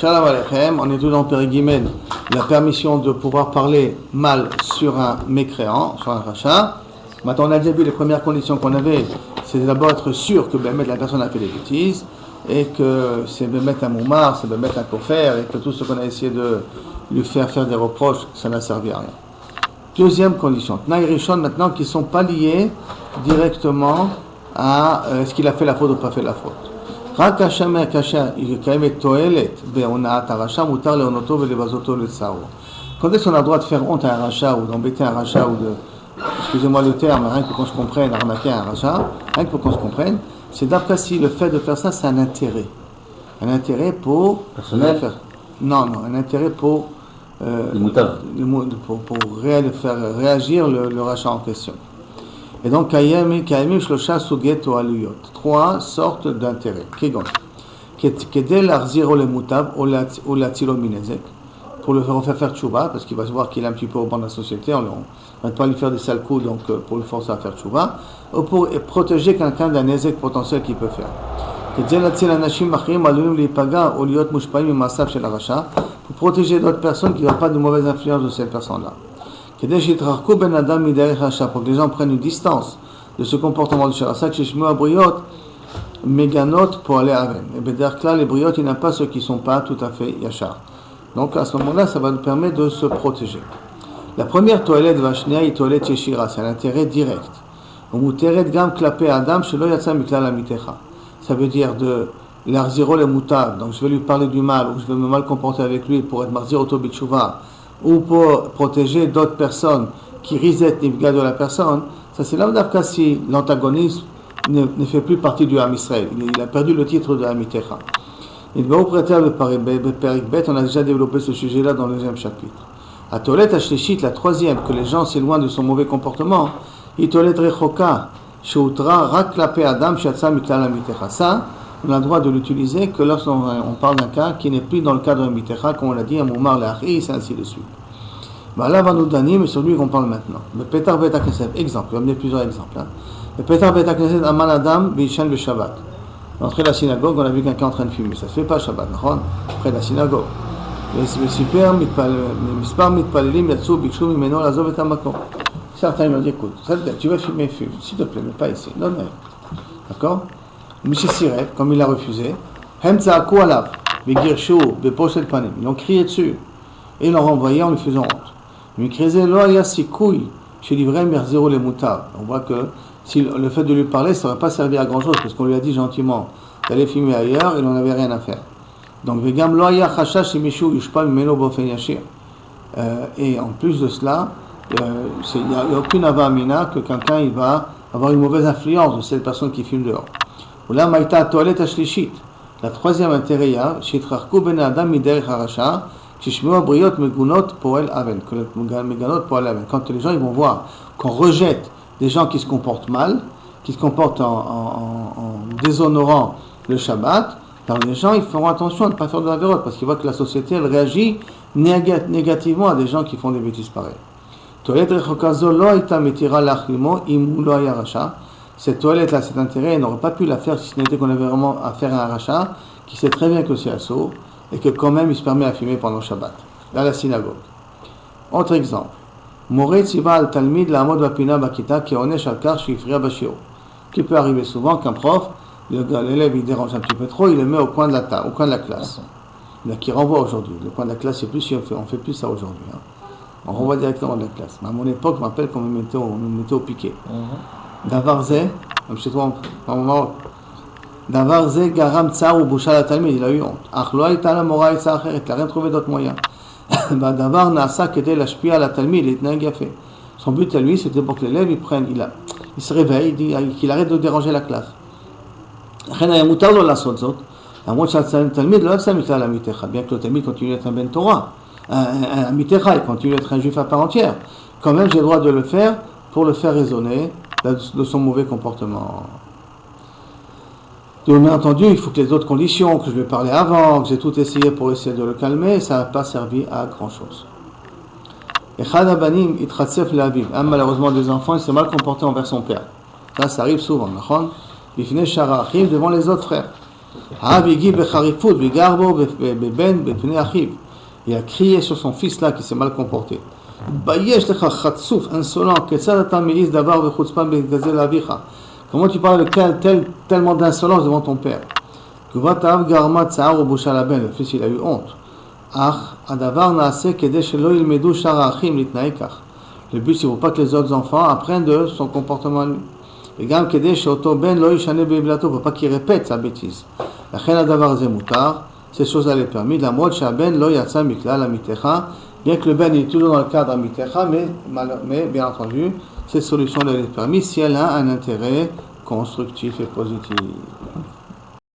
Shalom Aleichem, on est tout dans Périgimène, la permission de pouvoir parler mal sur un mécréant, sur un rachat. Maintenant, on a déjà vu les premières conditions qu'on avait, c'est d'abord être sûr que la personne a fait des bêtises, et que c'est mettre un moumar, c'est mettre un kofer, et que tout ce qu'on a essayé de lui faire des reproches, ça n'a servi à rien. Deuxième condition, Tnaï Rishon maintenant qui ne sont pas liés directement à est-ce qu'il a fait la faute ou pas fait la faute. Quand est-ce qu'on a le droit de faire honte à un rachat ou d'embêter un rachat ou de, excusez-moi le terme, rien que qu'on se comprenne, arnaquer un rachat, rien que qu'on se comprenne, c'est d'après si le fait de faire ça, c'est un intérêt. Un intérêt pour... personnel faire, non, un intérêt pour... pour faire réagir le rachat en question. Et donc, trois sortes d'intérêts. Pour le faire tchouva, parce qu'il va se voir qu'il est un petit peu au banc de la société, on ne va pas lui faire des sales coups, donc pour le forcer à faire tchouva, ou pour protéger quelqu'un d'un nezek potentiel qu'il peut faire. Pour protéger d'autres personnes qui n'ont pas de mauvaise influence de cette personne-là. Pour que les gens prennent une distance de ce comportement de Sharasa, Meganot pour aller à Ren. Et bien, là, les briotes, il n'y en a pas ceux qui ne sont pas tout à fait yachar. Donc, à ce moment-là, ça va nous permettre de se protéger. La première toilette vachnia est toilette yeshira, c'est un intérêt direct. Ça veut dire de l'arziro le mutav, donc je vais lui parler du mal, ou je vais me mal comporter avec lui pour être marzir autobitchouva, ou pour protéger d'autres personnes qui risent nifga de la personne. Ça, c'est là où si l'antagonisme ne fait plus partie du Ham Israël. Il a perdu le titre de Hamitecha. Il va au prêter le Perikbet, on a déjà développé ce sujet-là dans le deuxième chapitre. À Tolet Ashleshit, la troisième, que les gens s'éloignent de son mauvais comportement, il Tolet Rechoka, Sheutra, Raklape Adam, Shatsa Miklal Hamitecha. Ça, on a le droit de l'utiliser que lorsqu'on parle d'un cas qui n'est plus dans le cadre de Hamitecha, comme on l'a dit, un Moumar Le'achi, c'est ainsi de suite. Là, va nous donner, mais sur lui qu'on parle maintenant. Le Petar Bet HaKnesset, exemple, il va amener plusieurs exemples. Le Petar Bet HaKnesset, Aman Adam, Bishan le Shabbat. Entrée de la synagogue, on a vu quelqu'un en train de fumer. Ça ne se fait pas Shabbat, près de la synagogue. Certains lui ont dit, écoute, tu vas fumer, fume, s'il te plaît, mais pas ici. Non, mais. D'accord? Michi Siret, comme il a refusé, ils l'ont crié dessus. Et ils l'ont renvoyé en lui faisant honte. On voit que si le fait de lui parler, ça n'aurait pas servi à grand chose, parce qu'on lui a dit gentiment d'aller fumer ailleurs, il n'en avait rien à faire. Donc, et en plus de cela, il n'y a aucune avamina que quelqu'un il va avoir une mauvaise influence de cette personne qui fume dehors. La troisième intérêt, quand les gens ils vont voir qu'on rejette des gens qui se comportent mal, qui se comportent en déshonorant le Shabbat, alors les gens ils feront attention à ne pas faire de la vérote parce qu'ils voient que la société elle réagit négativement à des gens qui font des bêtises pareilles. Cette toilette-là, cet intérêt, n'aurait pas pu la faire si ce n'était qu'on avait vraiment affaire à un rachat qui sait très bien que c'est assaut et que quand même il se permet à fumer pendant le Shabbat, dans la synagogue. Autre exemple. Qui peut arriver souvent qu'un prof, l'élève il dérange un petit peu trop, il le met au coin de la classe. Mais qui renvoie aujourd'hui. Le coin de la classe, c'est plus, on fait plus ça aujourd'hui. On renvoie directement de la classe. Mais à mon époque, je me rappelle qu'on me mettait au piquet. Davarze, comme chez toi en Maroc. Davarze garam tsar ou boucha la talmid, il a eu honte. Achlo aïta la mora aïta acheret, il n'a rien trouvé d'autre moyen. Davar nasa kede l'ashpia la talmid, il est n'a fait. Son but à lui, c'était pour que l'élève il se réveille, il dit qu'il arrête de déranger la classe. Bien que le talmid continue d'être un ben Torah, un mitecha, il continue d'être un juif à part entière. Quand même, j'ai le droit de le faire pour le faire raisonner de son mauvais comportement. Donc, bien entendu, il faut que les autres conditions, que je lui ai parlé avant, que j'ai tout essayé pour essayer de le calmer, ça n'a pas servi à grand chose. Malheureusement, des enfants, il s'est mal comporté envers son père. Ça arrive souvent. Devant les autres frères. Il a crié sur son fils là qui s'est mal comporté. Insolent, comment tu parles de tellement d'insolence devant ton père? Le fils il a eu honte. Le but c'est pour pas que les autres enfants apprennent de son comportement. Et גם כדי שאותו בן לא ישנה בעוולתו, pour pas qu'il répète sa bêtise. לכן הדבר הזה מותר, ces choses-là les permis, למרות שהבן לא יצא מכלל עמיתך, bien que le ben est toujours dans le cadre עמיתך, mais bien entendu, cette solution elle est permise si elle a un intérêt constructif et positif.